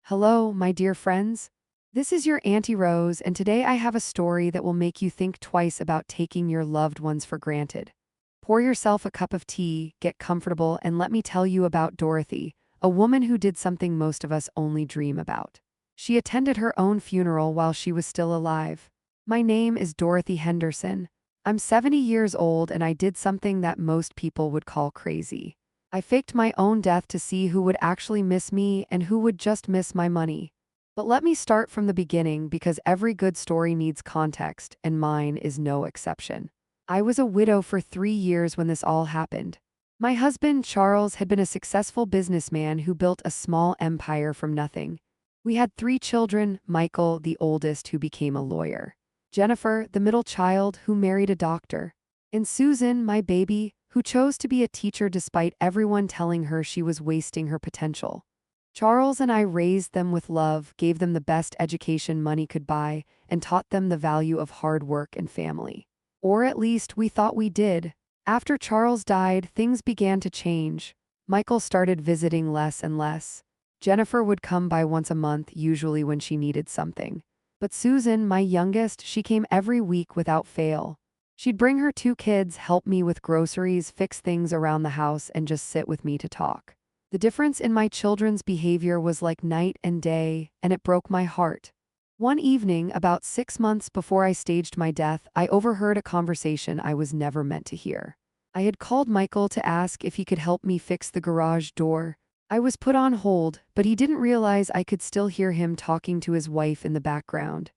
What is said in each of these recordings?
Hello, my dear friends. This is your Auntie Rose, and today I have a story that will make you think twice about taking your loved ones for granted. Pour yourself a cup of tea, get comfortable, and let me tell you about Dorothy, a woman who did something most of us only dream about. She attended her own funeral while she was still alive. My name is Dorothy Henderson. I'm 70 years old, and I did something that most people would call crazy. I faked my own death to see who would actually miss me and who would just miss my money. But let me start from the beginning because every good story needs context, and mine is no exception. I was a widow for 3 years when this all happened. My husband, Charles, had been a successful businessman who built a small empire from nothing. We had 3 children: Michael, the oldest, who became a lawyer; Jennifer, the middle child, who married a doctor; and Susan, my baby, who chose to be a teacher despite everyone telling her she was wasting her potential. Charles and I raised them with love, gave them the best education money could buy, and taught them the value of hard work and family. Or at least we thought we did. After Charles died, things began to change. Michael started visiting less and less. Jennifer would come by once a month, usually when she needed something. But Susan, my youngest, she came every week without fail. She'd bring her 2 kids, help me with groceries, fix things around the house, and just sit with me to talk. The difference in my children's behavior was like night and day, and it broke my heart. One evening, about 6 months before I staged my death, I overheard a conversation I was never meant to hear. I had called Michael to ask if he could help me fix the garage door. I was put on hold, but he didn't realize I could still hear him talking to his wife in the background.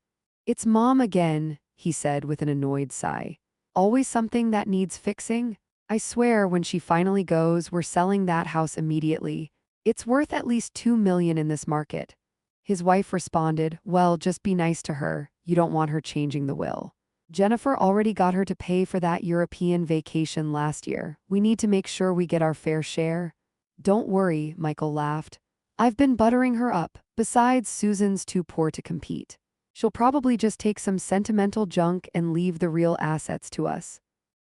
"It's Mom again," he said with an annoyed sigh. "Always something that needs fixing? I swear when she finally goes, we're selling that house immediately. It's worth at least $2 million in this market." His wife responded, "Well, just be nice to her. You don't want her changing the will. Jennifer already got her to pay for that European vacation last year. We need to make sure we get our fair share." "Don't worry," Michael laughed. "I've been buttering her up. Besides, Susan's too poor to compete. She'll probably just take some sentimental junk and leave the real assets to us."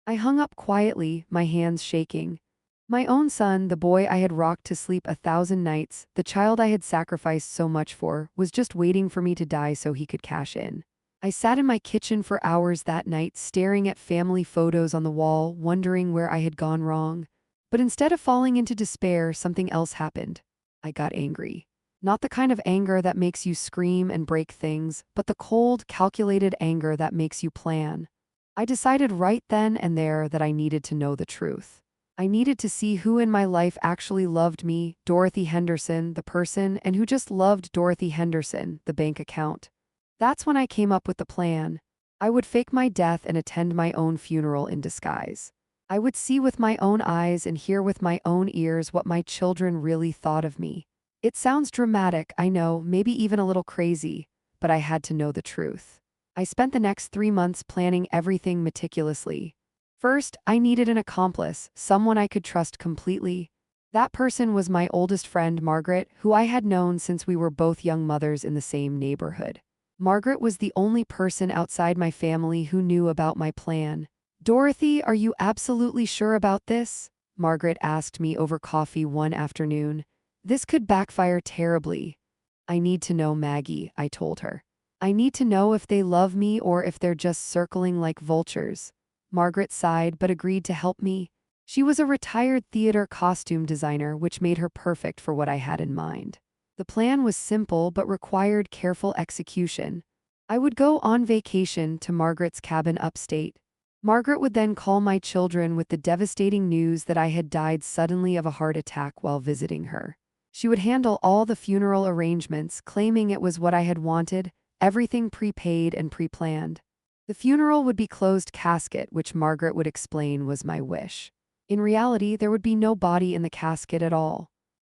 I hung up quietly, my hands shaking. My own son, the boy I had rocked to sleep 1,000 nights, the child I had sacrificed so much for, was just waiting for me to die so he could cash in. I sat in my kitchen for hours that night, staring at family photos on the wall, wondering where I had gone wrong. But instead of falling into despair, something else happened. I got angry. Not the kind of anger that makes you scream and break things, but the cold, calculated anger that makes you plan. I decided right then and there that I needed to know the truth. I needed to see who in my life actually loved me, Dorothy Henderson, the person, and who just loved Dorothy Henderson, the bank account. That's when I came up with the plan. I would fake my death and attend my own funeral in disguise. I would see with my own eyes and hear with my own ears what my children really thought of me. It sounds dramatic, I know, maybe even a little crazy, but I had to know the truth. I spent the next 3 months planning everything meticulously. First, I needed an accomplice, someone I could trust completely. That person was my oldest friend, Margaret, who I had known since we were both young mothers in the same neighborhood. Margaret was the only person outside my family who knew about my plan. "Dorothy, are you absolutely sure about this?" Margaret asked me over coffee one afternoon. "This could backfire terribly." "I need to know, Maggie," I told her. "I need to know if they love me or if they're just circling like vultures." Margaret sighed but agreed to help me. She was a retired theater costume designer, which made her perfect for what I had in mind. The plan was simple but required careful execution. I would go on vacation to Margaret's cabin upstate. Margaret would then call my children with the devastating news that I had died suddenly of a heart attack while visiting her. She would handle all the funeral arrangements, claiming it was what I had wanted, everything prepaid and pre-planned. The funeral would be closed casket, which Margaret would explain was my wish. In reality, there would be no body in the casket at all.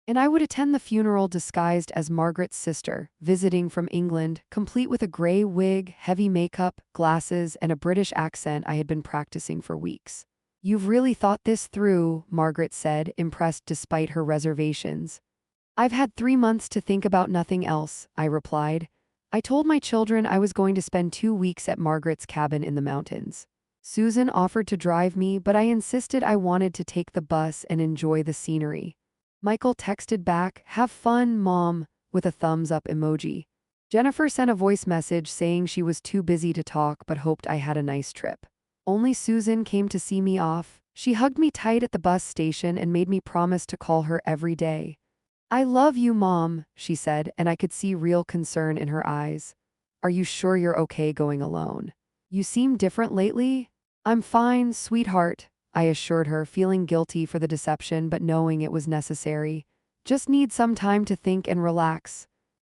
And I would attend the funeral disguised as Margaret's sister, visiting from England, complete with a gray wig, heavy makeup, glasses, and a British accent I had been practicing for weeks. "You've really thought this through," Margaret said, impressed despite her reservations. "I've had 3 months to think about nothing else," I replied. I told my children I was going to spend 2 weeks at Margaret's cabin in the mountains. Susan offered to drive me, but I insisted I wanted to take the bus and enjoy the scenery. Michael texted back, "Have fun, Mom. with a thumbs up emoji. Jennifer sent a voice message saying she was too busy to talk but hoped I had a nice trip. Only Susan came to see me off. She hugged me tight at the bus station and made me promise to call her every day. "I love you, Mom," she said, and I could see real concern in her eyes. "Are you sure you're okay going alone? You seem different lately." "I'm fine, sweetheart," I assured her, feeling guilty for the deception but knowing it was necessary. "Just need some time to think and relax."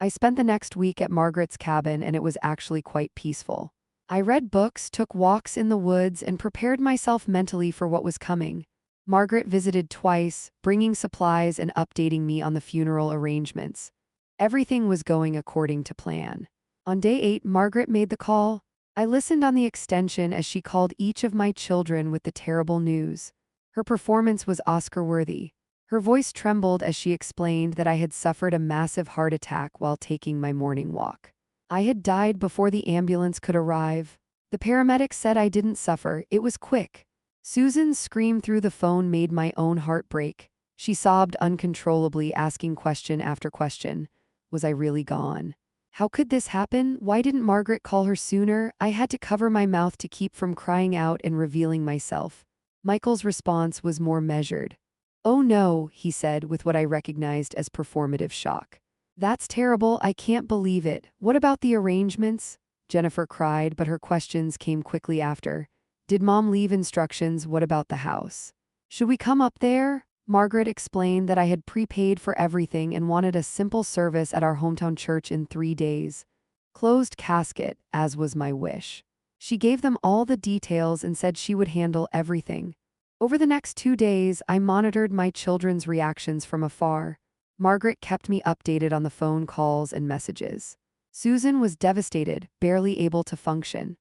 I spent the next week at Margaret's cabin and it was actually quite peaceful. I read books, took walks in the woods, and prepared myself mentally for what was coming. Margaret visited twice, bringing supplies and updating me on the funeral arrangements. Everything was going according to plan. On day 8, Margaret made the call. I listened on the extension as she called each of my children with the terrible news. Her performance was Oscar-worthy. Her voice trembled as she explained that I had suffered a massive heart attack while taking my morning walk. I had died before the ambulance could arrive. The paramedics said I didn't suffer, it was quick. Susan's scream through the phone made my own heart break. She sobbed uncontrollably, asking question after question. Was I really gone? How could this happen? Why didn't Margaret call her sooner? I had to cover my mouth to keep from crying out and revealing myself. Michael's response was more measured. "Oh no," he said with what I recognized as performative shock. "That's terrible, I can't believe it. What about the arrangements?" Jennifer cried, but her questions came quickly after. "Did Mom leave instructions? What about the house? Should we come up there?" Margaret explained that I had prepaid for everything and wanted a simple service at our hometown church in 3 days. Closed casket, as was my wish. She gave them all the details and said she would handle everything. Over the next 2 days, I monitored my children's reactions from afar. Margaret kept me updated on the phone calls and messages. Susan was devastated, barely able to function.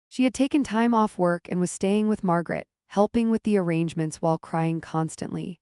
She had taken time off work and was staying with Margaret, helping with the arrangements while crying constantly.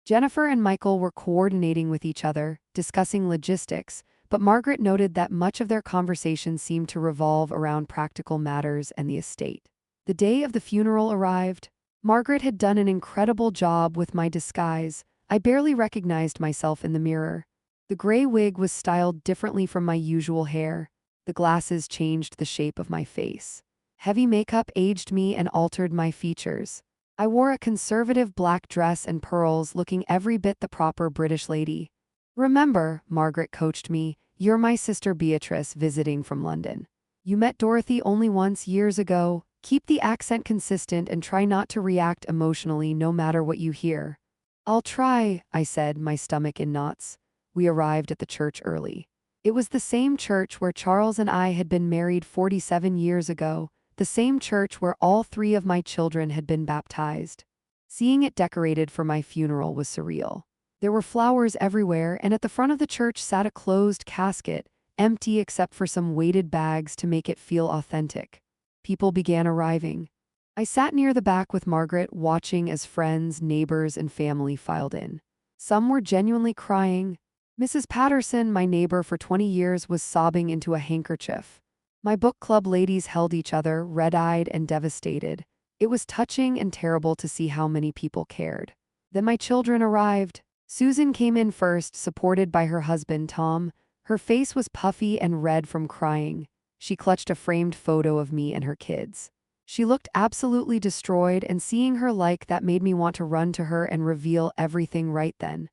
Jennifer and Michael were coordinating with each other, discussing logistics, but Margaret noted that much of their conversation seemed to revolve around practical matters and the estate. The day of the funeral arrived. Margaret had done an incredible job with my disguise. I barely recognized myself in the mirror. The gray wig was styled differently from my usual hair. The glasses changed the shape of my face. Heavy makeup aged me and altered my features. I wore a conservative black dress and pearls, looking every bit the proper British lady. "Remember," Margaret coached me, "you're my sister Beatrice visiting from London. You met Dorothy only once years ago. Keep the accent consistent and try not to react emotionally no matter what you hear." "I'll try," I said, my stomach in knots. We arrived at the church early. It was the same church where Charles and I had been married 47 years ago, the same church where all 3 of my children had been baptized. Seeing it decorated for my funeral was surreal. There were flowers everywhere, and at the front of the church sat a closed casket, empty except for some weighted bags to make it feel authentic. People began arriving. I sat near the back with Margaret, watching as friends, neighbors, and family filed in. Some were genuinely crying. Mrs. Patterson, my neighbor for 20 years, was sobbing into a handkerchief. My book club ladies held each other, red-eyed and devastated. It was touching and terrible to see how many people cared. Then my children arrived. Susan came in first, supported by her husband, Tom. Her face was puffy and red from crying. She clutched a framed photo of me and her kids. She looked absolutely destroyed, and seeing her like that made me want to run to her and reveal everything right then.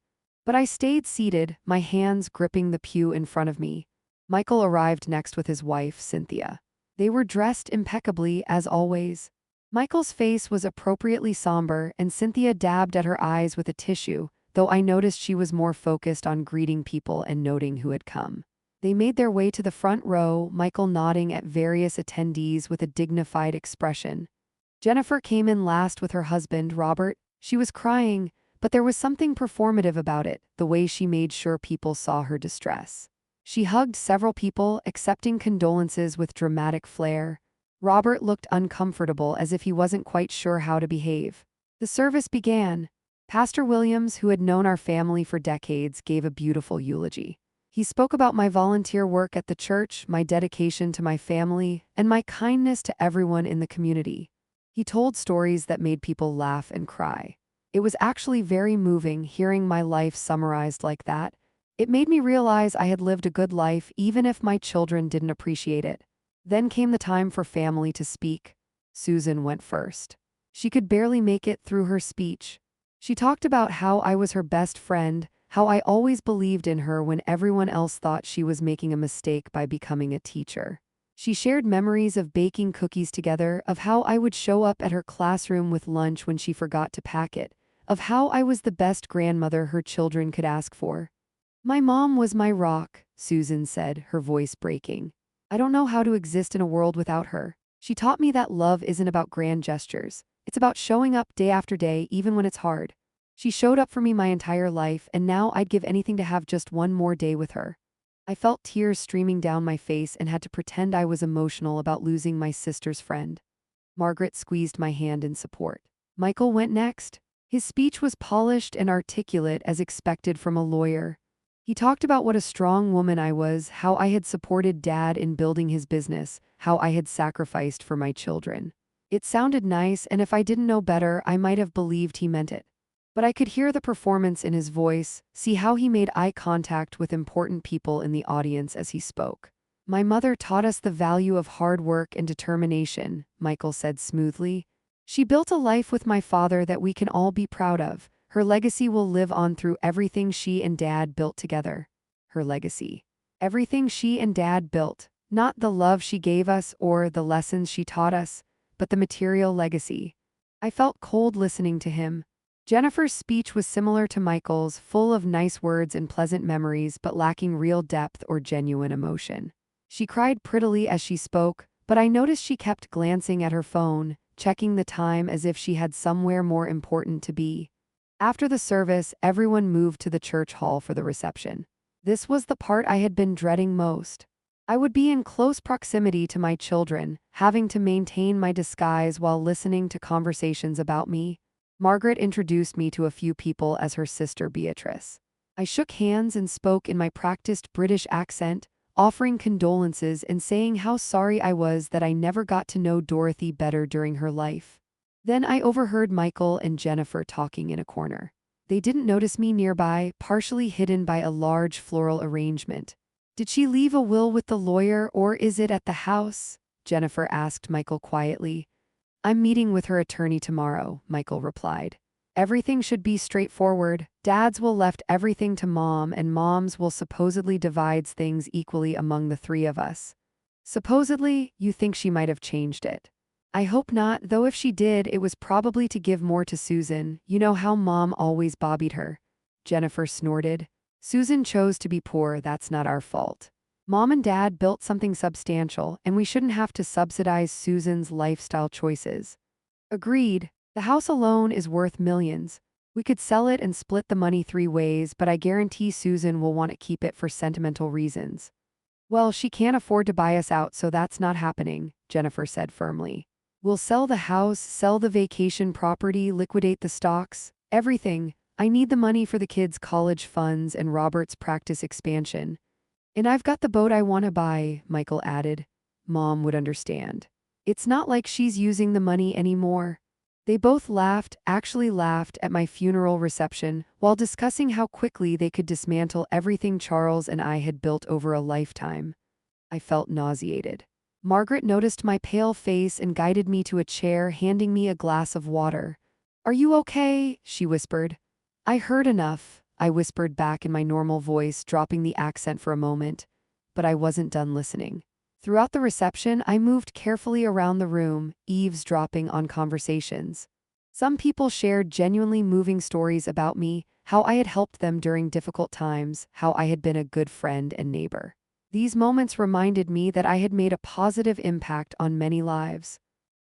But I stayed seated, my hands gripping the pew in front of me. Michael arrived next with his wife, Cynthia. They were dressed impeccably, as always. Michael's face was appropriately somber, and Cynthia dabbed at her eyes with a tissue, though I noticed she was more focused on greeting people and noting who had come. They made their way to the front row, Michael nodding at various attendees with a dignified expression. Jennifer came in last with her husband, Robert. She was crying, but there was something performative about it, the way she made sure people saw her distress. She hugged several people, accepting condolences with dramatic flair. Robert looked uncomfortable, as if he wasn't quite sure how to behave. The service began. Pastor Williams, who had known our family for decades, gave a beautiful eulogy. He spoke about my volunteer work at the church, my dedication to my family, and my kindness to everyone in the community. He told stories that made people laugh and cry. It was actually very moving hearing my life summarized like that. It made me realize I had lived a good life even if my children didn't appreciate it. Then came the time for family to speak. Susan went first. She could barely make it through her speech. She talked about how I was her best friend, how I always believed in her when everyone else thought she was making a mistake by becoming a teacher. She shared memories of baking cookies together, of how I would show up at her classroom with lunch when she forgot to pack it, of how I was the best grandmother her children could ask for. My mom was my rock, Susan said, her voice breaking. I don't know how to exist in a world without her. She taught me that love isn't about grand gestures. It's about showing up day after day, even when it's hard. She showed up for me my entire life, and now I'd give anything to have just one more day with her. I felt tears streaming down my face and had to pretend I was emotional about losing my sister's friend. Margaret squeezed my hand in support. Michael went next. His speech was polished and articulate as expected from a lawyer. He talked about what a strong woman I was, how I had supported Dad in building his business, how I had sacrificed for my children. It sounded nice, and if I didn't know better, I might have believed he meant it. But I could hear the performance in his voice, see how he made eye contact with important people in the audience as he spoke. My mother taught us the value of hard work and determination, Michael said smoothly. She built a life with my father that we can all be proud of. Her legacy will live on through everything she and Dad built together. Her legacy. Everything she and Dad built. Not the love she gave us or the lessons she taught us, but the material legacy. I felt cold listening to him. Jennifer's speech was similar to Michael's, full of nice words and pleasant memories, but lacking real depth or genuine emotion. She cried prettily as she spoke, but I noticed she kept glancing at her phone, checking the time as if she had somewhere more important to be. After the service, everyone moved to the church hall for the reception. This was the part I had been dreading most. I would be in close proximity to my children, having to maintain my disguise while listening to conversations about me. Margaret introduced me to a few people as her sister Beatrice. I shook hands and spoke in my practiced British accent, offering condolences and saying how sorry I was that I never got to know Dorothy better during her life. Then I overheard Michael and Jennifer talking in a corner. They didn't notice me nearby, partially hidden by a large floral arrangement. Did she leave a will with the lawyer, or is it at the house? Jennifer asked Michael quietly. I'm meeting with her attorney tomorrow, Michael replied. Everything should be straightforward. Dad's will left everything to Mom, and Mom's will supposedly divides things equally among the three of us. Supposedly, you think she might have changed it. I hope not, though if she did, it was probably to give more to Susan. You know how Mom always bobbied her. Jennifer snorted. Susan chose to be poor, that's not our fault. Mom and Dad built something substantial, and we shouldn't have to subsidize Susan's lifestyle choices. Agreed. The house alone is worth millions. We could sell it and split the money 3 ways, but I guarantee Susan will want to keep it for sentimental reasons. Well, she can't afford to buy us out, so that's not happening, Jennifer said firmly. We'll sell the house, sell the vacation property, liquidate the stocks, everything. I need the money for the kids' college funds and Robert's practice expansion. And I've got the boat I want to buy, Michael added. Mom would understand. It's not like she's using the money anymore. They both laughed, actually laughed, at my funeral reception, while discussing how quickly they could dismantle everything Charles and I had built over a lifetime. I felt nauseated. Margaret noticed my pale face and guided me to a chair, handing me a glass of water. Are you okay? She whispered. I heard enough, I whispered back in my normal voice, dropping the accent for a moment. But I wasn't done listening. Throughout the reception, I moved carefully around the room, eavesdropping on conversations. Some people shared genuinely moving stories about me, how I had helped them during difficult times, how I had been a good friend and neighbor. These moments reminded me that I had made a positive impact on many lives.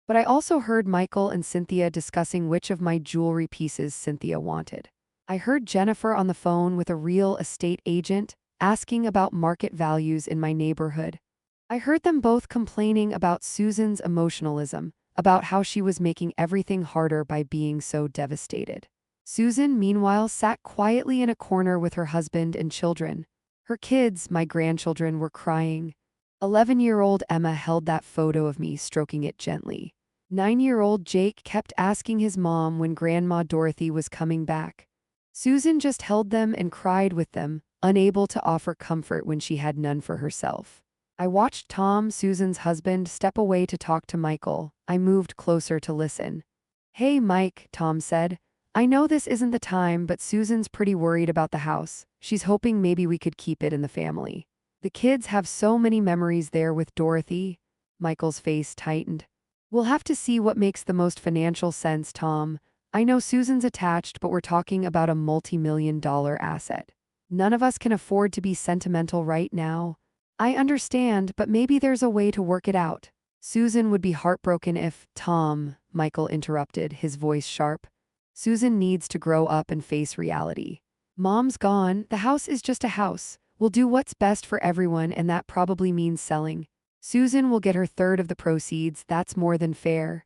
But I also heard Michael and Cynthia discussing which of my jewelry pieces Cynthia wanted. I heard Jennifer on the phone with a real estate agent, asking about market values in my neighborhood. I heard them both complaining about Susan's emotionalism, about how she was making everything harder by being so devastated. Susan, meanwhile, sat quietly in a corner with her husband and children. Her kids, my grandchildren, were crying. 11-year-old Emma held that photo of me, stroking it gently. 9-year-old Jake kept asking his mom when Grandma Dorothy was coming back. Susan just held them and cried with them, unable to offer comfort when she had none for herself. I watched Tom, Susan's husband, step away to talk to Michael. I moved closer to listen. "Hey, Mike," Tom said. "I know this isn't the time, but Susan's pretty worried about the house. She's hoping maybe we could keep it in the family. The kids have so many memories there with Dorothy." Michael's face tightened. "We'll have to see what makes the most financial sense, Tom. I know Susan's attached, but we're talking about a multi-million-dollar asset. None of us can afford to be sentimental right now." "I understand, but maybe there's a way to work it out." "Susan would be heartbroken if—" "Tom," Michael interrupted, his voice sharp. "Susan needs to grow up and face reality. Mom's gone, the house is just a house. We'll do what's best for everyone, and that probably means selling. Susan will get her third of the proceeds, that's more than fair."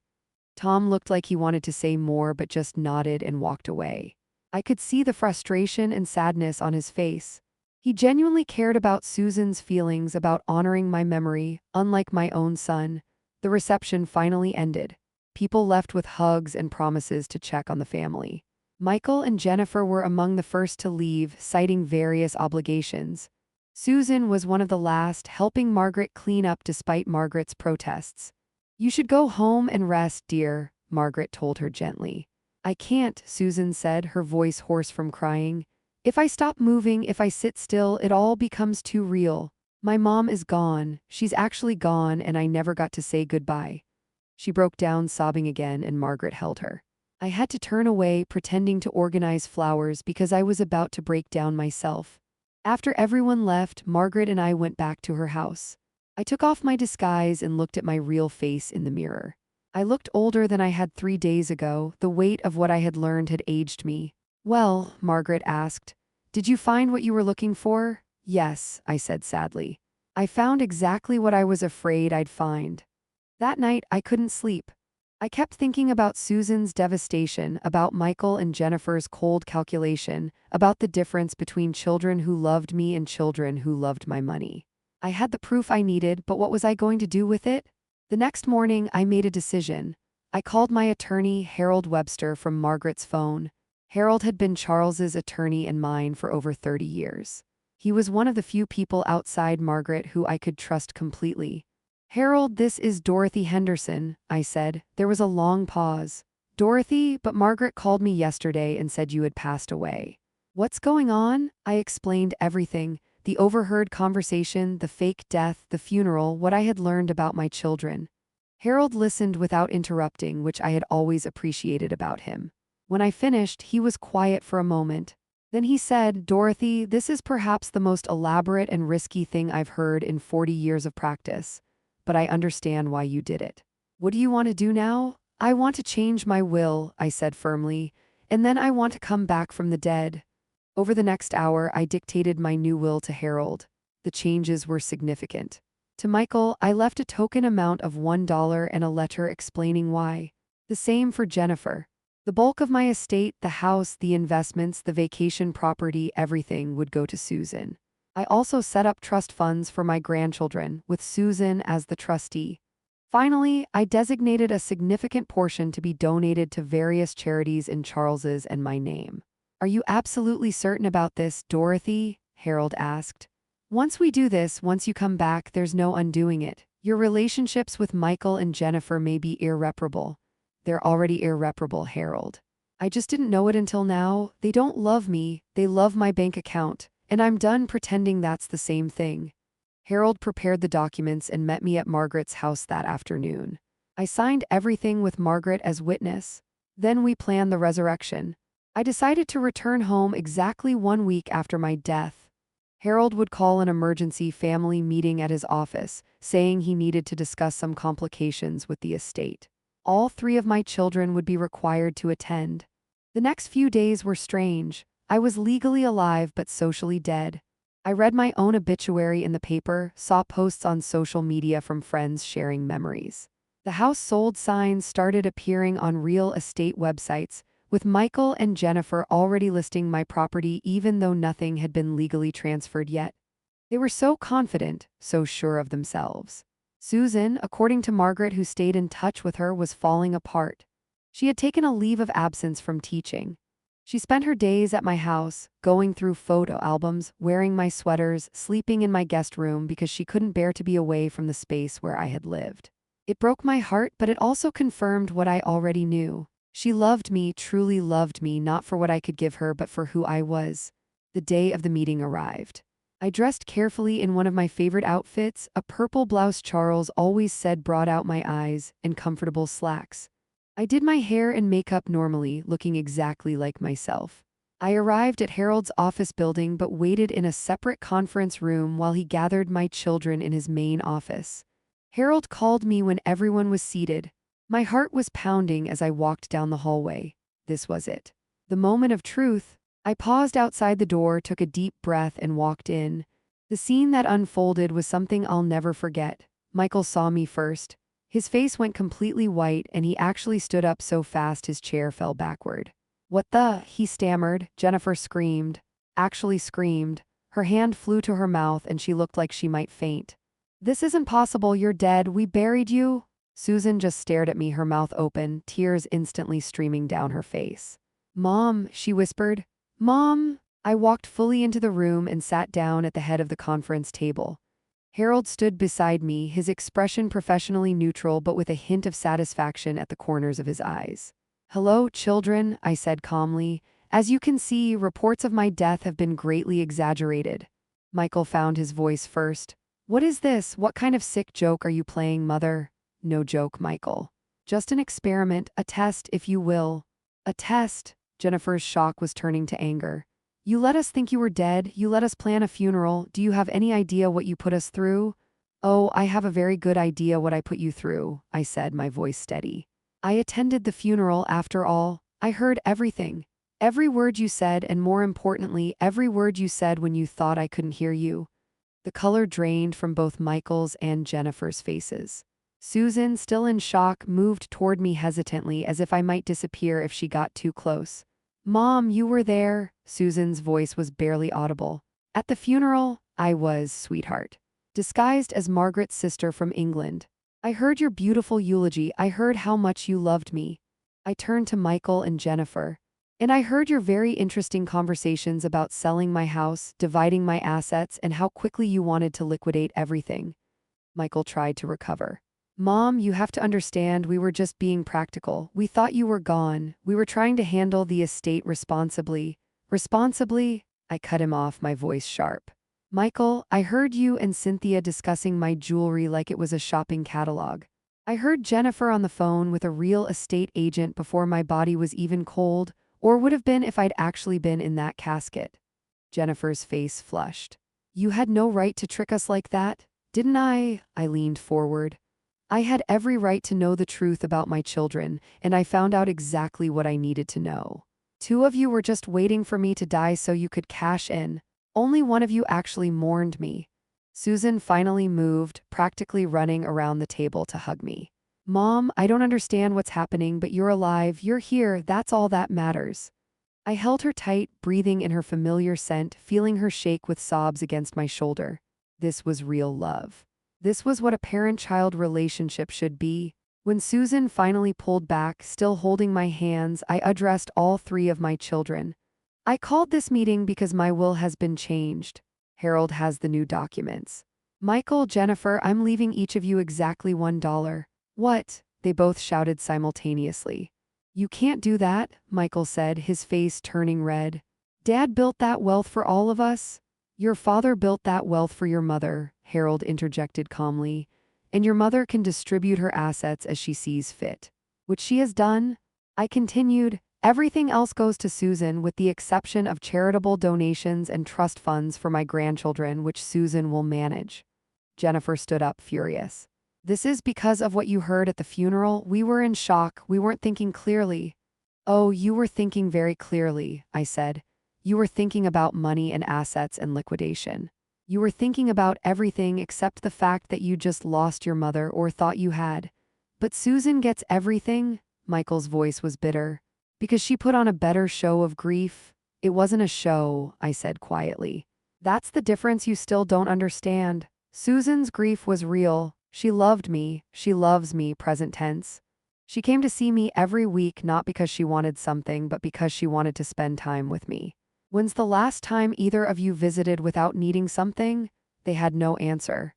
Tom looked like he wanted to say more but just nodded and walked away. I could see the frustration and sadness on his face. He genuinely cared about Susan's feelings, about honoring my memory, unlike my own son. The reception finally ended. People left with hugs and promises to check on the family. Michael and Jennifer were among the first to leave, citing various obligations. Susan was one of the last, helping Margaret clean up despite Margaret's protests. "You should go home and rest, dear," Margaret told her gently. "I can't," Susan said, her voice hoarse from crying. "If I stop moving, if I sit still, it all becomes too real. My mom is gone. She's actually gone, and I never got to say goodbye." She broke down, sobbing again, and Margaret held her. I had to turn away, pretending to organize flowers because I was about to break down myself. After everyone left, Margaret and I went back to her house. I took off my disguise and looked at my real face in the mirror. I looked older than I had 3 days ago. The weight of what I had learned had aged me. "Well," Margaret asked, "did you find what you were looking for?" "Yes," I said sadly. "I found exactly what I was afraid I'd find." That night, I couldn't sleep. I kept thinking about Susan's devastation, about Michael and Jennifer's cold calculation, about the difference between children who loved me and children who loved my money. I had the proof I needed, but what was I going to do with it? The next morning, I made a decision. I called my attorney, Harold Webster, from Margaret's phone. Harold had been Charles's attorney and mine for over 30 years. He was one of the few people outside Margaret who I could trust completely. "Harold, this is Dorothy Henderson," I said. There was a long pause. "Dorothy, but Margaret called me yesterday and said you had passed away." "What's going on?" I explained everything. The overheard conversation, the fake death, the funeral, what I had learned about my children. Harold listened without interrupting, which I had always appreciated about him. When I finished, he was quiet for a moment. Then he said, "Dorothy, this is perhaps the most elaborate and risky thing I've heard in 40 years of practice. But I understand why you did it. What do you want to do now?" "I want to change my will," I said firmly, "and then I want to come back from the dead." Over the next hour, I dictated my new will to Harold. The changes were significant. To Michael, I left a token amount of $1 and a letter explaining why. The same for Jennifer. The bulk of my estate, the house, the investments, the vacation property, everything would go to Susan. I also set up trust funds for my grandchildren, with Susan as the trustee. Finally, I designated a significant portion to be donated to various charities in Charles's and my name. "Are you absolutely certain about this, Dorothy?" Harold asked. "Once we do this, once you come back, there's no undoing it. Your relationships with Michael and Jennifer may be irreparable." "They're already irreparable, Harold. I just didn't know it until now. They don't love me, they love my bank account. And I'm done pretending that's the same thing." Harold prepared the documents and met me at Margaret's house that afternoon. I signed everything with Margaret as witness. Then we planned the resurrection. I decided to return home exactly 1 week after my death. Harold would call an emergency family meeting at his office, saying he needed to discuss some complications with the estate. All 3 of my children would be required to attend. The next few days were strange. I was legally alive but socially dead. I read my own obituary in the paper, saw posts on social media from friends sharing memories. The house sold signs started appearing on real estate websites, with Michael and Jennifer already listing my property even though nothing had been legally transferred yet. They were so confident, so sure of themselves. Susan, according to Margaret, who stayed in touch with her, was falling apart. She had taken a leave of absence from teaching. She spent her days at my house, going through photo albums, wearing my sweaters, sleeping in my guest room because she couldn't bear to be away from the space where I had lived. It broke my heart, but it also confirmed what I already knew. She loved me, truly loved me, not for what I could give her, but for who I was. The day of the meeting arrived. I dressed carefully in one of my favorite outfits, a purple blouse Charles always said brought out my eyes, and comfortable slacks. I did my hair and makeup normally, looking exactly like myself. I arrived at Harold's office building but waited in a separate conference room while he gathered my children in his main office. Harold called me when everyone was seated. My heart was pounding as I walked down the hallway. This was it. The moment of truth. I paused outside the door, took a deep breath, and walked in. The scene that unfolded was something I'll never forget. Michael saw me first. His face went completely white, and he actually stood up so fast his chair fell backward. "What the?" he stammered. Jennifer screamed. Actually screamed. Her hand flew to her mouth, and she looked like she might faint. "This isn't possible. You're dead. We buried you." Susan just stared at me, her mouth open, tears instantly streaming down her face. "Mom," she whispered. "Mom." I walked fully into the room and sat down at the head of the conference table. Harold stood beside me, his expression professionally neutral but with a hint of satisfaction at the corners of his eyes. "Hello, children," I said calmly. "As you can see, reports of my death have been greatly exaggerated." Michael found his voice first. "What is this? What kind of sick joke are you playing, Mother?" "No joke, Michael. Just an experiment, a test, if you will." "A test?" Jennifer's shock was turning to anger. "You let us think you were dead, you let us plan a funeral. Do you have any idea what you put us through?" "Oh, I have a very good idea what I put you through," I said, my voice steady. "I attended the funeral after all. I heard everything. Every word you said, and more importantly, every word you said when you thought I couldn't hear you." The color drained from both Michael's and Jennifer's faces. Susan, still in shock, moved toward me hesitantly as if I might disappear if she got too close. "Mom, you were there." Susan's voice was barely audible. "At the funeral?" "I was, sweetheart. Disguised as Margaret's sister from England. I heard your beautiful eulogy. I heard how much you loved me." I turned to Michael and Jennifer. "And I heard your very interesting conversations about selling my house, dividing my assets, and how quickly you wanted to liquidate everything." Michael tried to recover. "Mom, you have to understand, we were just being practical. We thought you were gone. We were trying to handle the estate responsibly." "Responsibly?" I cut him off, my voice sharp. "Michael, I heard you and Cynthia discussing my jewelry like it was a shopping catalog. I heard Jennifer on the phone with a real estate agent before my body was even cold, or would have been if I'd actually been in that casket." Jennifer's face flushed. "You had no right to trick us like that, didn't I?" I leaned forward. "I had every right to know the truth about my children, and I found out exactly what I needed to know. Two of you were just waiting for me to die so you could cash in. Only one of you actually mourned me." Susan finally moved, practically running around the table to hug me. "Mom, I don't understand what's happening, but you're alive, you're here, that's all that matters." I held her tight, breathing in her familiar scent, feeling her shake with sobs against my shoulder. This was real love. This was what a parent-child relationship should be. When Susan finally pulled back, still holding my hands, I addressed all three of my children. "I called this meeting because my will has been changed. Harold has the new documents. Michael, Jennifer, I'm leaving each of you exactly $1. "What?" they both shouted simultaneously. "You can't do that," Michael said, his face turning red. "Dad built that wealth for all of us." "Your father built that wealth for your mother," Harold interjected calmly, "and your mother can distribute her assets as she sees fit." "Which she has done," I continued. "Everything else goes to Susan with the exception of charitable donations and trust funds for my grandchildren, which Susan will manage." Jennifer stood up, furious. "This is because of what you heard at the funeral. We were in shock. We weren't thinking clearly." "Oh, you were thinking very clearly," I said. "You were thinking about money and assets and liquidation. You were thinking about everything except the fact that you just lost your mother or thought you had. But Susan gets everything." Michael's voice was bitter. "Because she put on a better show of grief." "It wasn't a show," I said quietly. "That's the difference you still don't understand. Susan's grief was real. She loved me. She loves me, present tense." She came to see me every week not because she wanted something, but because she wanted to spend time with me. When's the last time either of you visited without needing something? They had no answer.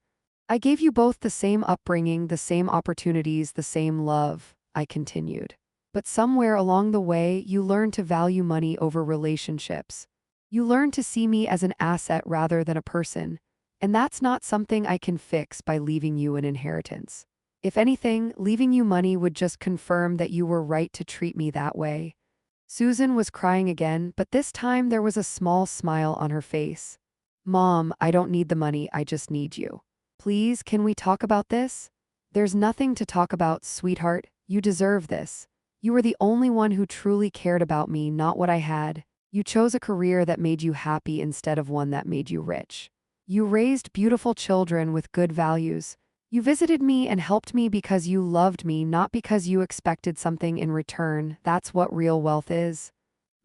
I gave you both the same upbringing, the same opportunities, the same love, I continued. But somewhere along the way, you learned to value money over relationships. You learned to see me as an asset rather than a person. And that's not something I can fix by leaving you an inheritance. If anything, leaving you money would just confirm that you were right to treat me that way. Susan was crying again, but this time there was a small smile on her face. Mom, I don't need the money, I just need you. Please, can we talk about this? There's nothing to talk about, sweetheart. You deserve this. You were the only one who truly cared about me, not what I had. You chose a career that made you happy instead of one that made you rich. You raised beautiful children with good values. You visited me and helped me because you loved me, not because you expected something in return. That's what real wealth is.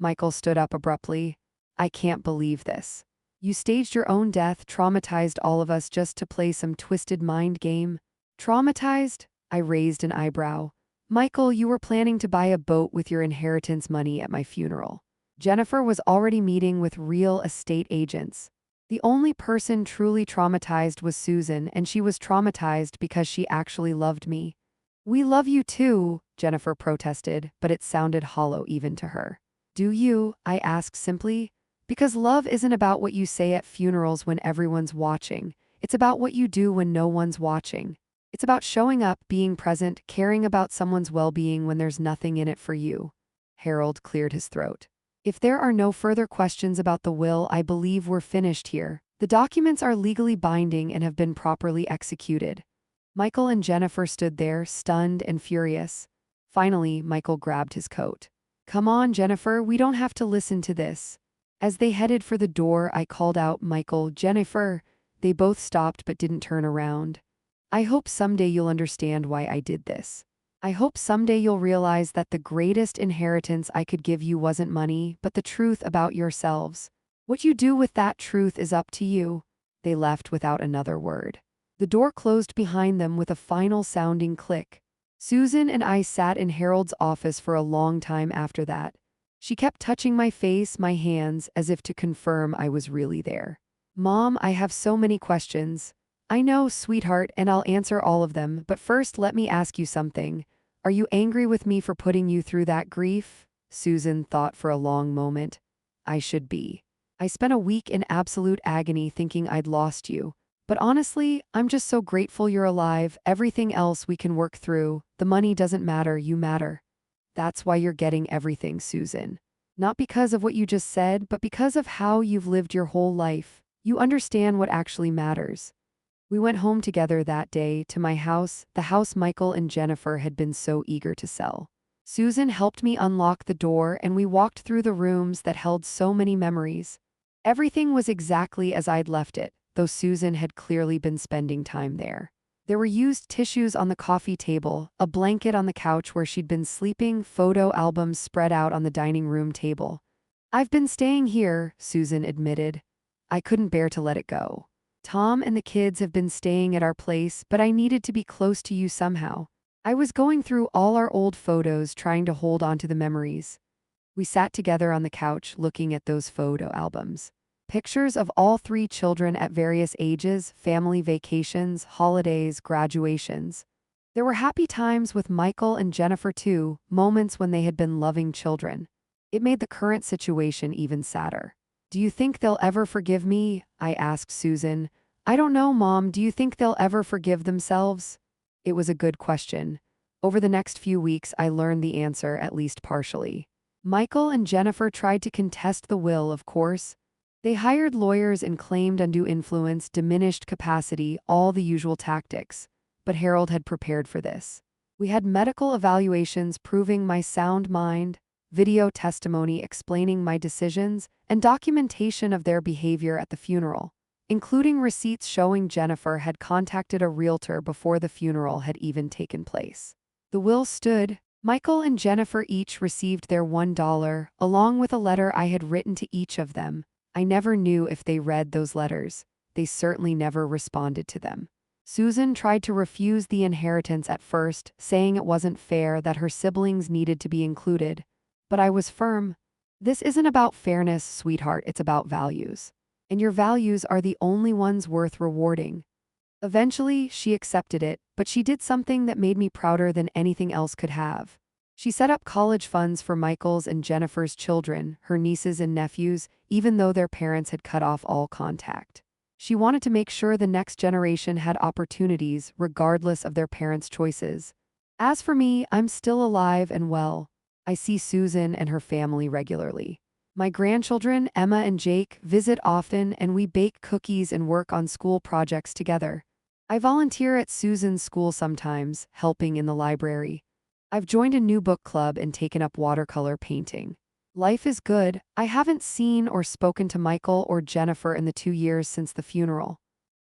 Michael stood up abruptly. I can't believe this. You staged your own death, traumatized all of us just to play some twisted mind game. Traumatized? I raised an eyebrow. Michael, you were planning to buy a boat with your inheritance money at my funeral. Jennifer was already meeting with real estate agents. The only person truly traumatized was Susan, and she was traumatized because she actually loved me. We love you too, Jennifer protested, but it sounded hollow even to her. Do you? I asked simply. Because love isn't about what you say at funerals when everyone's watching. It's about what you do when no one's watching. It's about showing up, being present, caring about someone's well-being when there's nothing in it for you. Harold cleared his throat. If there are no further questions about the will, I believe we're finished here. The documents are legally binding and have been properly executed. Michael and Jennifer stood there, stunned and furious. Finally, Michael grabbed his coat. Come on, Jennifer, we don't have to listen to this. As they headed for the door, I called out, Michael, Jennifer. They both stopped but didn't turn around. I hope someday you'll understand why I did this. I hope someday you'll realize that the greatest inheritance I could give you wasn't money, but the truth about yourselves. What you do with that truth is up to you. They left without another word. The door closed behind them with a final sounding click. Susan and I sat in Harold's office for a long time after that. She kept touching my face, my hands, as if to confirm I was really there. Mom, I have so many questions. I know, sweetheart, and I'll answer all of them, but first let me ask you something. Are you angry with me for putting you through that grief? Susan thought for a long moment. I should be. I spent a week in absolute agony thinking I'd lost you. But honestly, I'm just so grateful you're alive. Everything else we can work through. The money doesn't matter, you matter. That's why you're getting everything, Susan. Not because of what you just said, but because of how you've lived your whole life. You understand what actually matters. We went home together that day to my house, the house Michael and Jennifer had been so eager to sell. Susan helped me unlock the door and we walked through the rooms that held so many memories. Everything was exactly as I'd left it, though Susan had clearly been spending time there. There were used tissues on the coffee table, a blanket on the couch where she'd been sleeping, photo albums spread out on the dining room table. I've been staying here, Susan admitted. I couldn't bear to let it go. Tom and the kids have been staying at our place, but I needed to be close to you somehow. I was going through all our old photos, trying to hold on to the memories. We sat together on the couch looking at those photo albums. Pictures of all three children at various ages, family vacations, holidays, graduations. There were happy times with Michael and Jennifer too, moments when they had been loving children. It made the current situation even sadder. Do you think they'll ever forgive me? I asked Susan. I don't know, Mom. Do you think they'll ever forgive themselves? It was a good question. Over the next few weeks, I learned the answer, at least partially. Michael and Jennifer tried to contest the will, of course. They hired lawyers and claimed undue influence, diminished capacity, all the usual tactics. But Harold had prepared for this. We had medical evaluations proving my sound mind, video testimony explaining my decisions, and documentation of their behavior at the funeral, including receipts showing Jennifer had contacted a realtor before the funeral had even taken place. The will stood. Michael and Jennifer each received their $1, along with a letter I had written to each of them. I never knew if they read those letters. They certainly never responded to them. Susan tried to refuse the inheritance at first, saying it wasn't fair that her siblings needed to be included. But I was firm. This isn't about fairness, sweetheart, it's about values. And your values are the only ones worth rewarding. Eventually, she accepted it, but she did something that made me prouder than anything else could have. She set up college funds for Michael's and Jennifer's children, her nieces and nephews, even though their parents had cut off all contact. She wanted to make sure the next generation had opportunities, regardless of their parents' choices. As for me, I'm still alive and well. I see Susan and her family regularly. My grandchildren, Emma and Jake, visit often, and we bake cookies and work on school projects together. I volunteer at Susan's school sometimes, helping in the library. I've joined a new book club and taken up watercolor painting. Life is good. I haven't seen or spoken to Michael or Jennifer in the 2 years since the funeral.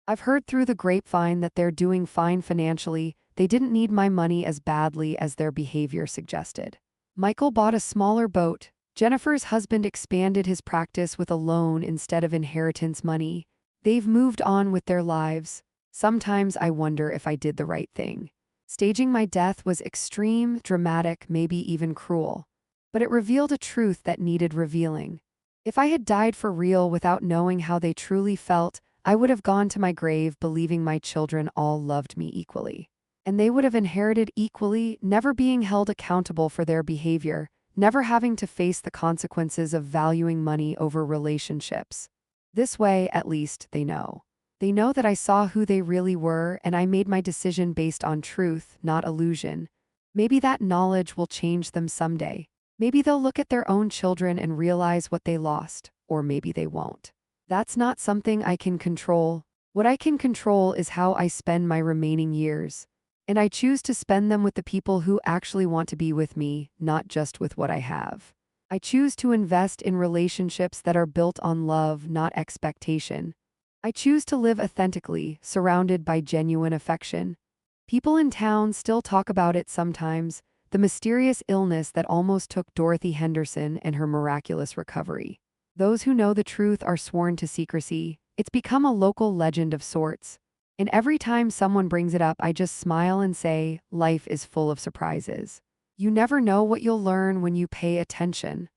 I've heard through the grapevine that they're doing fine financially. They didn't need my money as badly as their behavior suggested. Michael bought a smaller boat. Jennifer's husband expanded his practice with a loan instead of inheritance money. They've moved on with their lives. Sometimes I wonder if I did the right thing. Staging my death was extreme, dramatic, maybe even cruel. But it revealed a truth that needed revealing. If I had died for real without knowing how they truly felt, I would have gone to my grave believing my children all loved me equally. And they would have inherited equally, never being held accountable for their behavior, never having to face the consequences of valuing money over relationships. This way, at least, they know. They know that I saw who they really were, and I made my decision based on truth, not illusion. Maybe that knowledge will change them someday. Maybe they'll look at their own children and realize what they lost, or maybe they won't. That's not something I can control. What I can control is how I spend my remaining years. And I choose to spend them with the people who actually want to be with me, not just with what I have. I choose to invest in relationships that are built on love, not expectation. I choose to live authentically, surrounded by genuine affection. People in town still talk about it sometimes, the mysterious illness that almost took Dorothy Henderson and her miraculous recovery. Those who know the truth are sworn to secrecy. It's become a local legend of sorts. And every time someone brings it up, I just smile and say, life is full of surprises. You never know what you'll learn when you pay attention.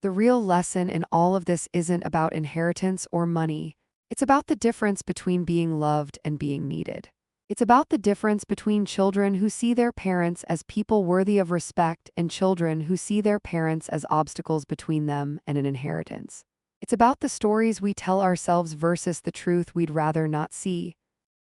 The real lesson in all of this isn't about inheritance or money. It's about the difference between being loved and being needed. It's about the difference between children who see their parents as people worthy of respect and children who see their parents as obstacles between them and an inheritance. It's about the stories we tell ourselves versus the truth we'd rather not see.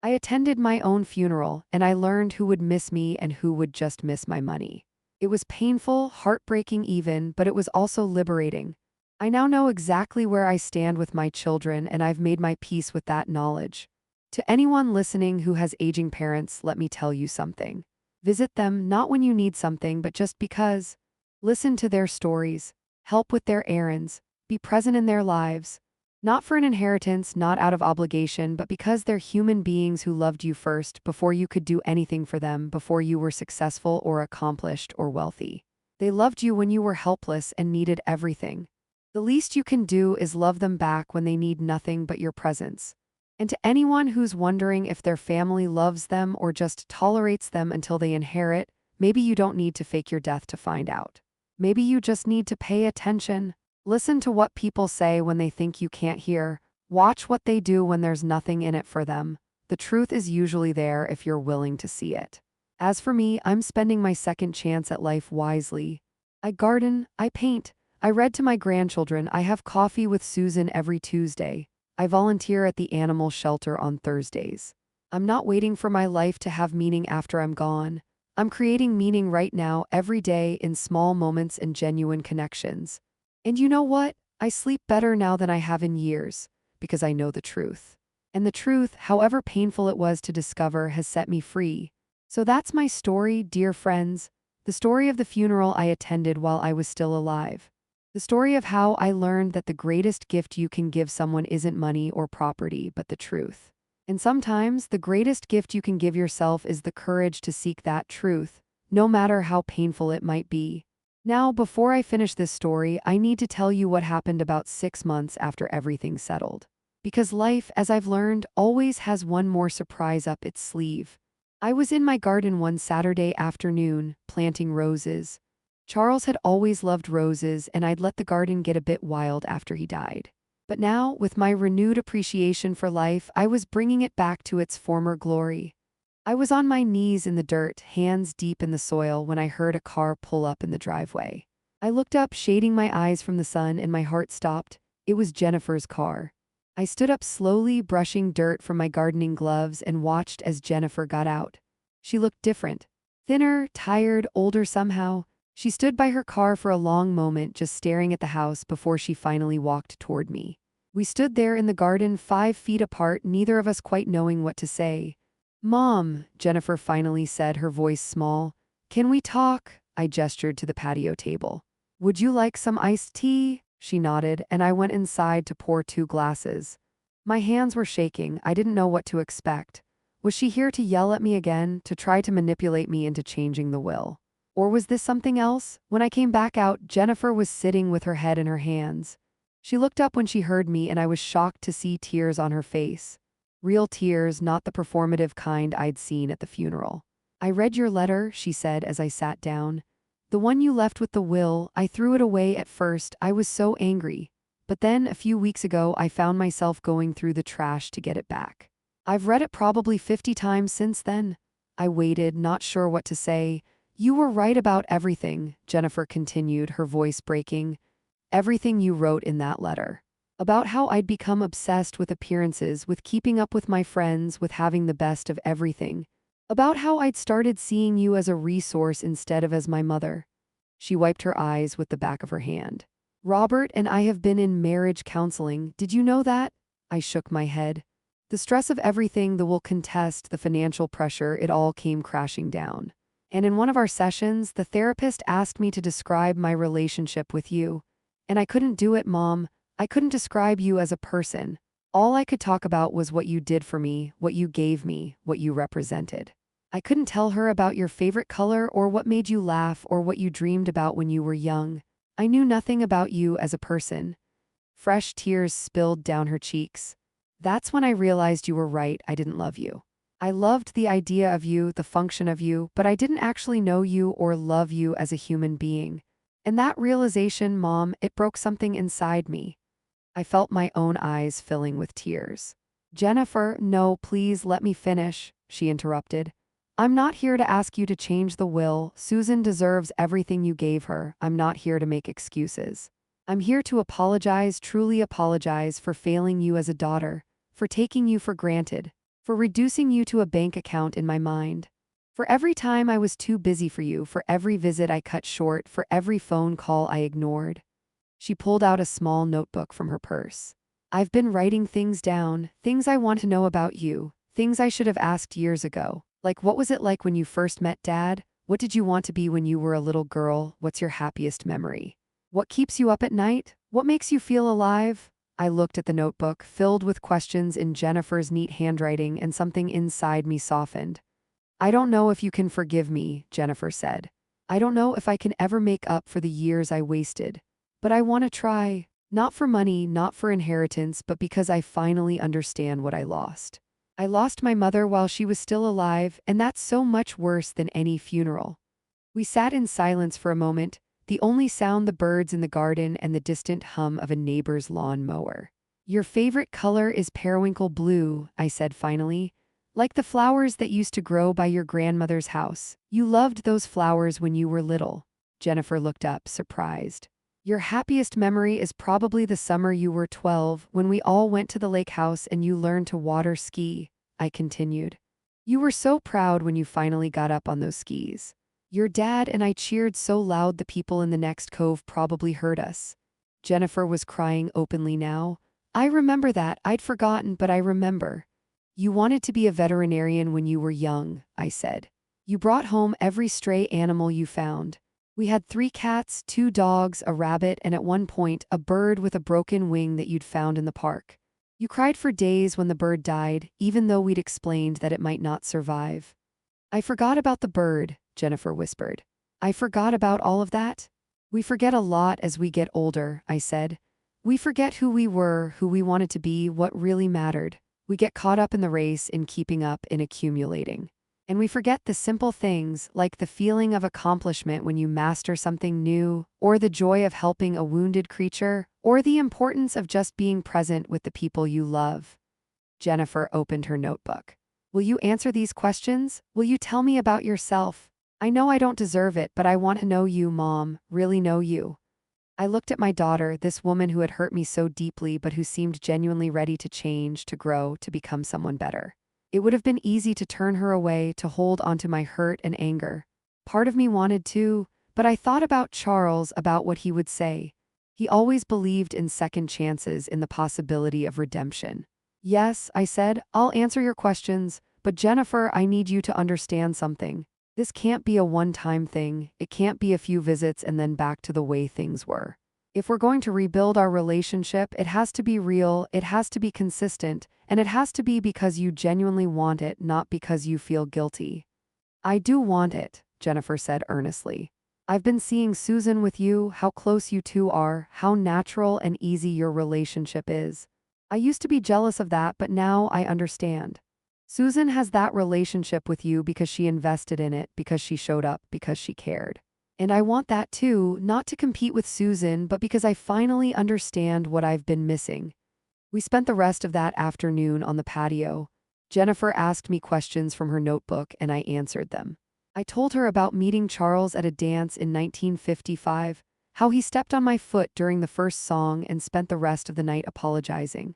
I attended my own funeral, and I learned who would miss me and who would just miss my money. It was painful, heartbreaking even, but it was also liberating. I now know exactly where I stand with my children, and I've made my peace with that knowledge. To anyone listening who has aging parents, let me tell you something. Visit them not when you need something, but just because. Listen to their stories. Help with their errands. Be present in their lives. Not for an inheritance, not out of obligation, but because they're human beings who loved you first, before you could do anything for them, before you were successful or accomplished or wealthy. They loved you when you were helpless and needed everything. The least you can do is love them back when they need nothing but your presence. And to anyone who's wondering if their family loves them or just tolerates them until they inherit, maybe you don't need to fake your death to find out. Maybe you just need to pay attention. Listen to what people say when they think you can't hear. Watch what they do when there's nothing in it for them. The truth is usually there if you're willing to see it. As for me, I'm spending my second chance at life wisely. I garden, I paint, I read to my grandchildren, I have coffee with Susan every Tuesday. I volunteer at the animal shelter on Thursdays. I'm not waiting for my life to have meaning after I'm gone. I'm creating meaning right now, every day, in small moments and genuine connections. And you know what? I sleep better now than I have in years, because I know the truth. And the truth, however painful it was to discover, has set me free. So that's my story, dear friends. The story of the funeral I attended while I was still alive. The story of how I learned that the greatest gift you can give someone isn't money or property, but the truth. And sometimes the greatest gift you can give yourself is the courage to seek that truth, no matter how painful it might be. Now, before I finish this story, I need to tell you what happened about 6 months after everything settled. Because life, as I've learned, always has one more surprise up its sleeve. I was in my garden one Saturday afternoon, planting roses. Charles had always loved roses, and I'd let the garden get a bit wild after he died. But now, with my renewed appreciation for life, I was bringing it back to its former glory. I was on my knees in the dirt, hands deep in the soil, when I heard a car pull up in the driveway. I looked up, shading my eyes from the sun, and my heart stopped. It was Jennifer's car. I stood up slowly, brushing dirt from my gardening gloves, and watched as Jennifer got out. She looked different. Thinner, tired, older somehow. She stood by her car for a long moment, just staring at the house before she finally walked toward me. We stood there in the garden, 5 feet apart, neither of us quite knowing what to say. "Mom," Jennifer finally said, her voice small. "Can we talk?" I gestured to the patio table. "Would you like some iced tea?" She nodded, and I went inside to pour 2 glasses. My hands were shaking. I didn't know what to expect. Was she here to yell at me again, to try to manipulate me into changing the will? Or was this something else? When I came back out, Jennifer was sitting with her head in her hands. She looked up when she heard me, and I was shocked to see tears on her face. Real tears, not the performative kind I'd seen at the funeral. "I read your letter," she said as I sat down. "The one you left with the will. I threw it away at first. I was so angry. But then, a few weeks ago, I found myself going through the trash to get it back. I've read it probably 50 times since then." I waited, not sure what to say. "You were right about everything," Jennifer continued, her voice breaking. "Everything you wrote in that letter. About how I'd become obsessed with appearances, with keeping up with my friends, with having the best of everything. About how I'd started seeing you as a resource instead of as my mother." She wiped her eyes with the back of her hand. "Robert and I have been in marriage counseling. Did you know that?" I shook my head. The stress of everything, the will contest, the financial pressure, it all came crashing down. And in one of our sessions, the therapist asked me to describe my relationship with you. And I couldn't do it, Mom. I couldn't describe you as a person. All I could talk about was what you did for me, what you gave me, what you represented. I couldn't tell her about your favorite color or what made you laugh or what you dreamed about when you were young. I knew nothing about you as a person. Fresh tears spilled down her cheeks. "That's when I realized you were right. I didn't love you. I loved the idea of you, the function of you, but I didn't actually know you or love you as a human being. And that realization, Mom, it broke something inside me." I felt my own eyes filling with tears. "Jennifer, no, please let me finish," she interrupted. "I'm not here to ask you to change the will. Susan deserves everything you gave her. I'm not here to make excuses. I'm here to apologize, truly apologize, for failing you as a daughter, for taking you for granted, for reducing you to a bank account in my mind. For every time I was too busy for you, for every visit I cut short, for every phone call I ignored." She pulled out a small notebook from her purse. "I've been writing things down, things I want to know about you, things I should have asked years ago. Like, what was it like when you first met Dad? What did you want to be when you were a little girl? What's your happiest memory? What keeps you up at night? What makes you feel alive?" I looked at the notebook, filled with questions in Jennifer's neat handwriting, and something inside me softened. "I don't know if you can forgive me," Jennifer said. "I don't know if I can ever make up for the years I wasted. But I want to try. Not for money, not for inheritance, but because I finally understand what I lost. I lost my mother while she was still alive, and that's so much worse than any funeral." We sat in silence for a moment, the only sound the birds in the garden and the distant hum of a neighbor's lawn mower. "Your favorite color is periwinkle blue," I said finally. "Like the flowers that used to grow by your grandmother's house. You loved those flowers when you were little." Jennifer looked up, surprised. "Your happiest memory is probably the summer you were 12, when we all went to the lake house and you learned to water ski," I continued. "You were so proud when you finally got up on those skis. Your dad and I cheered so loud the people in the next cove probably heard us." Jennifer was crying openly now. "I remember that. I'd forgotten, but I remember. You wanted to be a veterinarian when you were young," I said. "You brought home every stray animal you found. We had 3 cats, 2 dogs, a rabbit, and at one point, a bird with a broken wing that you'd found in the park. You cried for days when the bird died, even though we'd explained that it might not survive." "I forgot about the bird," Jennifer whispered. "I forgot about all of that." "We forget a lot as we get older," I said. We forget who we were, who we wanted to be, what really mattered. We get caught up in the race, in keeping up, in accumulating. And we forget the simple things, like the feeling of accomplishment when you master something new, or the joy of helping a wounded creature, or the importance of just being present with the people you love. Jennifer opened her notebook. Will you answer these questions? Will you tell me about yourself? I know I don't deserve it, but I want to know you, Mom, really know you. I looked at my daughter, this woman who had hurt me so deeply but who seemed genuinely ready to change, to grow, to become someone better. It would have been easy to turn her away, to hold onto my hurt and anger. Part of me wanted to, but I thought about Charles, about what he would say. He always believed in second chances, in the possibility of redemption. Yes, I said, I'll answer your questions, but Jennifer, I need you to understand something. This can't be a one-time thing. It can't be a few visits and then back to the way things were. If we're going to rebuild our relationship, it has to be real, it has to be consistent, and it has to be because you genuinely want it, not because you feel guilty. I do want it, Jennifer said earnestly. I've been seeing Susan with you, how close you two are, how natural and easy your relationship is. I used to be jealous of that, but now I understand. Susan has that relationship with you because she invested in it, because she showed up, because she cared. And I want that too, not to compete with Susan, but because I finally understand what I've been missing. We spent the rest of that afternoon on the patio. Jennifer asked me questions from her notebook and I answered them. I told her about meeting Charles at a dance in 1955, how he stepped on my foot during the first song and spent the rest of the night apologizing.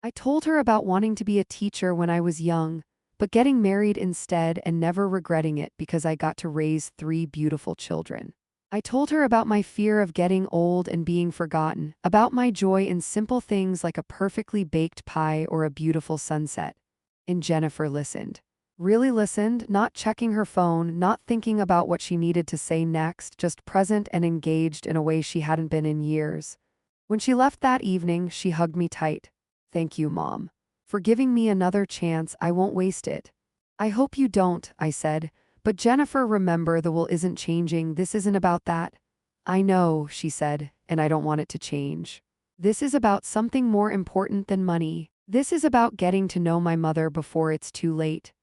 I told her about wanting to be a teacher when I was young, but getting married instead and never regretting it because I got to raise 3 beautiful children. I told her about my fear of getting old and being forgotten, about my joy in simple things like a perfectly baked pie or a beautiful sunset. And Jennifer listened. Really listened, not checking her phone, not thinking about what she needed to say next, just present and engaged in a way she hadn't been in years. When she left that evening, she hugged me tight. Thank you, Mom. For giving me another chance, I won't waste it. I hope you don't, I said. But Jennifer, remember, the will isn't changing. This isn't about that. I know, she said, and I don't want it to change. This is about something more important than money. This is about getting to know my mother before it's too late.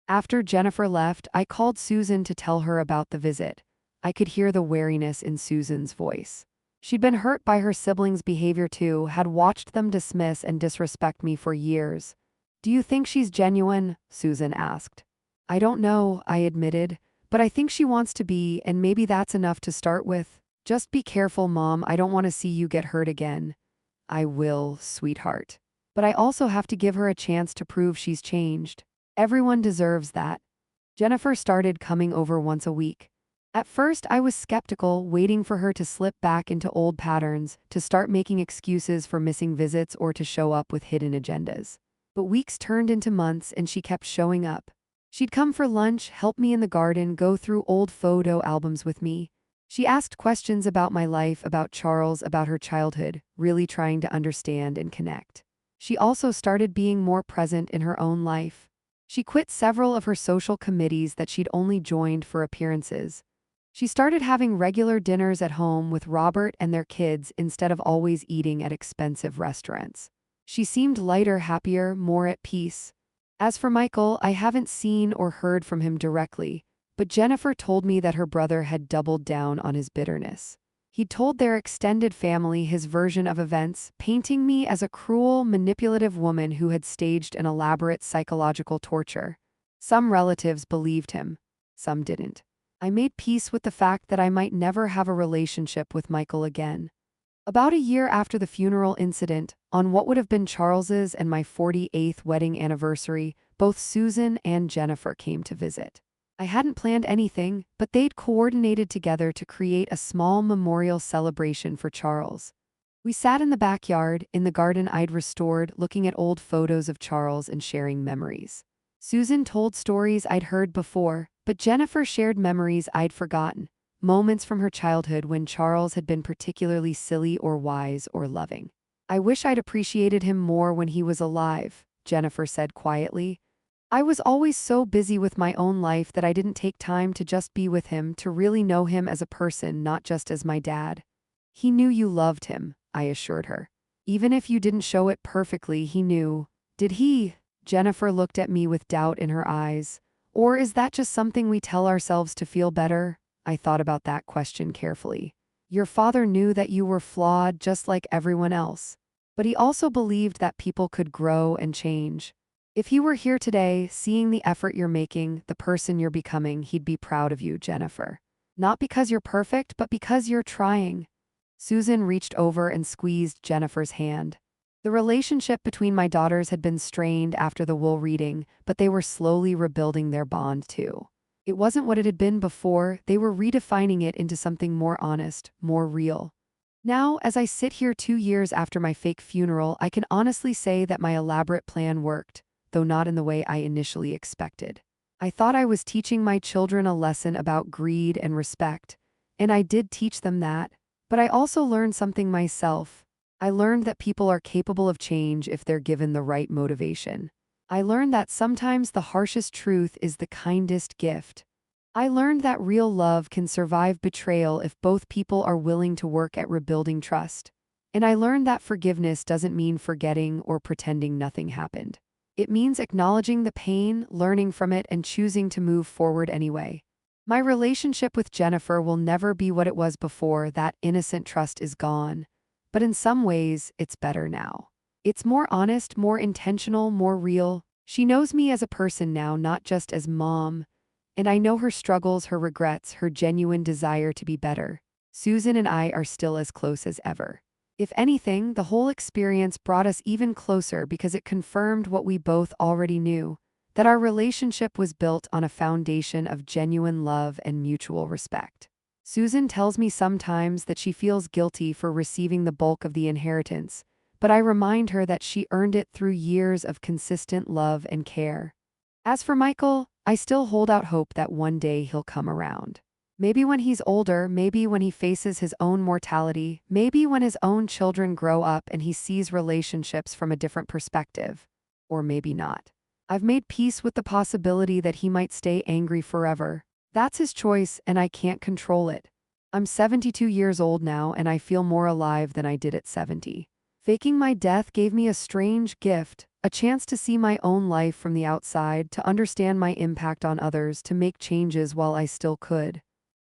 After Jennifer left, I called Susan to tell her about the visit. I could hear the wariness in Susan's voice. She'd been hurt by her siblings' behavior too, had watched them dismiss and disrespect me for years. Do you think she's genuine? Susan asked. I don't know, I admitted, but I think she wants to be, and maybe that's enough to start with. Just be careful, Mom, I don't want to see you get hurt again. I will, sweetheart. But I also have to give her a chance to prove she's changed. Everyone deserves that. Jennifer started coming over once a week. At first, I was skeptical, waiting for her to slip back into old patterns, to start making excuses for missing visits or to show up with hidden agendas. But weeks turned into months and she kept showing up. She'd come for lunch, help me in the garden, go through old photo albums with me. She asked questions about my life, about Charles, about her childhood, really trying to understand and connect. She also started being more present in her own life. She quit several of her social committees that she'd only joined for appearances. She started having regular dinners at home with Robert and their kids instead of always eating at expensive restaurants. She seemed lighter, happier, more at peace. As for Michael, I haven't seen or heard from him directly, but Jennifer told me that her brother had doubled down on his bitterness. He'd told their extended family his version of events, painting me as a cruel, manipulative woman who had staged an elaborate psychological torture. Some relatives believed him, some didn't. I made peace with the fact that I might never have a relationship with Michael again. About a year after the funeral incident, on what would have been Charles's and my 48th wedding anniversary, both Susan and Jennifer came to visit. I hadn't planned anything, but they'd coordinated together to create a small memorial celebration for Charles. We sat in the backyard, in the garden I'd restored, looking at old photos of Charles and sharing memories. Susan told stories I'd heard before, but Jennifer shared memories I'd forgotten, moments from her childhood when Charles had been particularly silly or wise or loving. I wish I'd appreciated him more when he was alive, Jennifer said quietly. I was always so busy with my own life that I didn't take time to just be with him, to really know him as a person, not just as my dad. He knew you loved him, I assured her. Even if you didn't show it perfectly, he knew. Did he? Jennifer looked at me with doubt in her eyes. Or is that just something we tell ourselves to feel better? I thought about that question carefully. Your father knew that you were flawed just like everyone else. But he also believed that people could grow and change. If he were here today, seeing the effort you're making, the person you're becoming, he'd be proud of you, Jennifer. Not because you're perfect, but because you're trying. Susan reached over and squeezed Jennifer's hand. The relationship between my daughters had been strained after the wool reading, but they were slowly rebuilding their bond too. It wasn't what it had been before, they were redefining it into something more honest, more real. Now, as I sit here 2 years after my fake funeral, I can honestly say that my elaborate plan worked, though not in the way I initially expected. I thought I was teaching my children a lesson about greed and respect, and I did teach them that, but I also learned something myself. I learned that people are capable of change if they're given the right motivation. I learned that sometimes the harshest truth is the kindest gift. I learned that real love can survive betrayal if both people are willing to work at rebuilding trust. And I learned that forgiveness doesn't mean forgetting or pretending nothing happened. It means acknowledging the pain, learning from it, and choosing to move forward anyway. My relationship with Jennifer will never be what it was before. That innocent trust is gone. But in some ways, it's better now. It's more honest, more intentional, more real. She knows me as a person now, not just as mom. And I know her struggles, her regrets, her genuine desire to be better. Susan and I are still as close as ever. If anything, the whole experience brought us even closer because it confirmed what we both already knew, that our relationship was built on a foundation of genuine love and mutual respect. Susan tells me sometimes that she feels guilty for receiving the bulk of the inheritance, but I remind her that she earned it through years of consistent love and care. As for Michael, I still hold out hope that one day he'll come around. Maybe when he's older, maybe when he faces his own mortality, maybe when his own children grow up and he sees relationships from a different perspective. Or maybe not. I've made peace with the possibility that he might stay angry forever. That's his choice, and I can't control it. I'm 72 years old now, and I feel more alive than I did at 70. Faking my death gave me a strange gift, a chance to see my own life from the outside, to understand my impact on others, to make changes while I still could.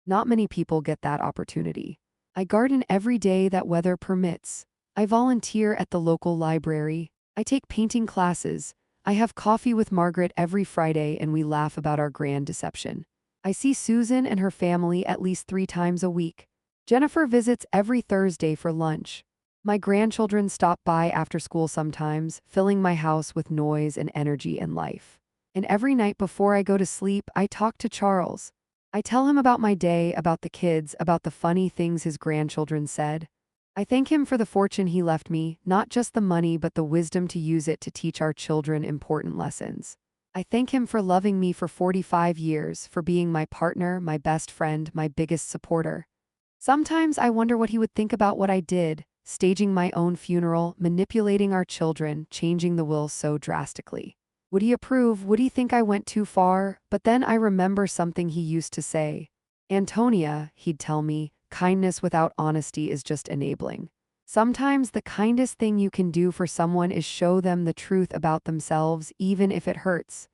Not many people get that opportunity. I garden every day that weather permits. I volunteer at the local library. I take painting classes. I have coffee with Margaret every Friday, and we laugh about our grand deception. I see Susan and her family at least 3 times a week. Jennifer visits every Thursday for lunch. My grandchildren stop by after school sometimes, filling my house with noise and energy and life. And every night before I go to sleep, I talk to Charles. I tell him about my day, about the kids, about the funny things his grandchildren said. I thank him for the fortune he left me, not just the money but the wisdom to use it to teach our children important lessons. I thank him for loving me for 45 years, for being my partner, my best friend, my biggest supporter. Sometimes I wonder what he would think about what I did, staging my own funeral, manipulating our children, changing the will so drastically. Would he approve? Would he think I went too far? But then I remember something he used to say. Antonia, he'd tell me, kindness without honesty is just enabling. Sometimes the kindest thing you can do for someone is show them the truth about themselves, even if it hurts.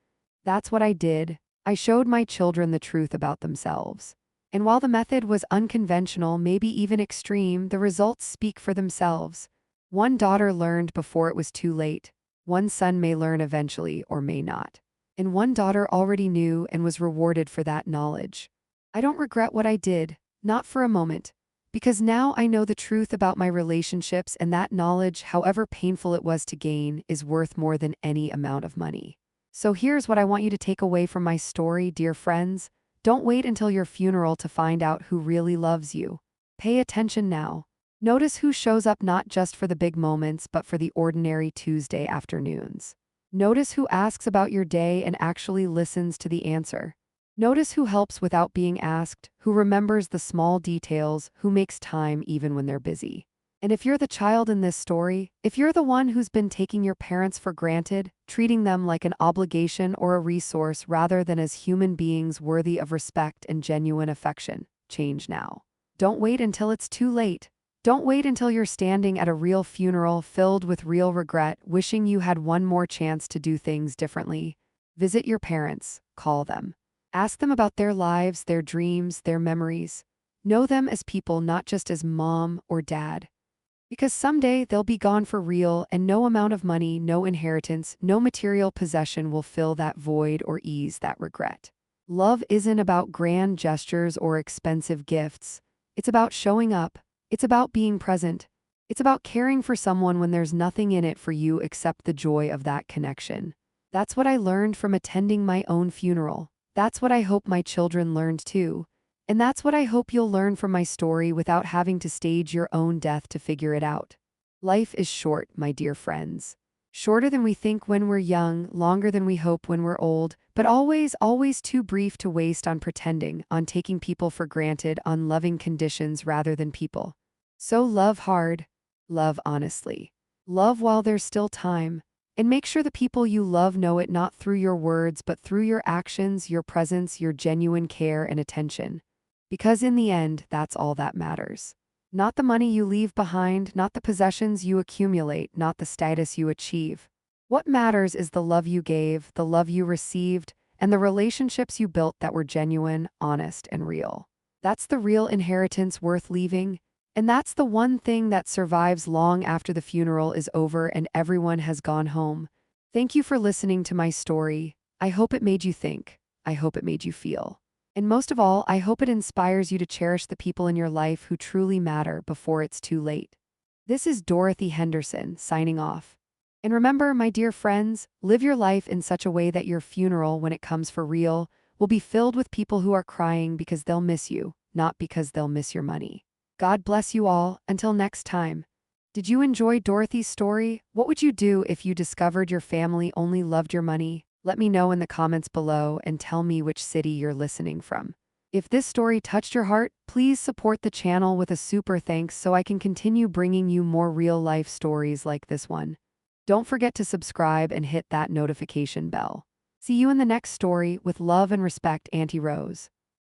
That's what I did. I showed my children the truth about themselves. And while the method was unconventional, maybe even extreme, the results speak for themselves. One daughter learned before it was too late. One son may learn eventually or may not. And one daughter already knew and was rewarded for that knowledge. I don't regret what I did, not for a moment. Because now I know the truth about my relationships, and that knowledge, however painful it was to gain, is worth more than any amount of money. So here's what I want you to take away from my story, dear friends. Don't wait until your funeral to find out who really loves you. Pay attention now. Notice who shows up not just for the big moments, but for the ordinary Tuesday afternoons. Notice who asks about your day and actually listens to the answer. Notice who helps without being asked, who remembers the small details, who makes time even when they're busy. And if you're the child in this story, if you're the one who's been taking your parents for granted, treating them like an obligation or a resource rather than as human beings worthy of respect and genuine affection, change now. Don't wait until it's too late. Don't wait until you're standing at a real funeral filled with real regret, wishing you had one more chance to do things differently. Visit your parents, call them. Ask them about their lives, their dreams, their memories. Know them as people, not just as mom or dad. Because someday they'll be gone for real, and no amount of money, no inheritance, no material possession will fill that void or ease that regret. Love isn't about grand gestures or expensive gifts. It's about showing up. It's about being present. It's about caring for someone when there's nothing in it for you except the joy of that connection. That's what I learned from attending my own funeral. That's what I hope my children learned too. And that's what I hope you'll learn from my story without having to stage your own death to figure it out. Life is short, my dear friends. Shorter than we think when we're young, longer than we hope when we're old, but always, always too brief to waste on pretending, on taking people for granted, on loving conditions rather than people. So love hard, love honestly. Love while there's still time. And make sure the people you love know it, not through your words, but through your actions, your presence, your genuine care and attention. Because in the end, that's all that matters. Not the money you leave behind, not the possessions you accumulate, not the status you achieve. What matters is the love you gave, the love you received, and the relationships you built that were genuine, honest, and real. That's the real inheritance worth leaving, and that's the one thing that survives long after the funeral is over and everyone has gone home. Thank you for listening to my story. I hope it made you think. I hope it made you feel. And most of all, I hope it inspires you to cherish the people in your life who truly matter before it's too late. This is Dorothy Henderson, signing off. And remember, my dear friends, live your life in such a way that your funeral, when it comes for real, will be filled with people who are crying because they'll miss you, not because they'll miss your money. God bless you all. Until next time. Did you enjoy Dorothy's story? What would you do if you discovered your family only loved your money? Let me know in the comments below and tell me which city you're listening from. If this story touched your heart, please support the channel with a super thanks so I can continue bringing you more real-life stories like this one. Don't forget to subscribe and hit that notification bell. See you in the next story. With love and respect, Auntie Rose.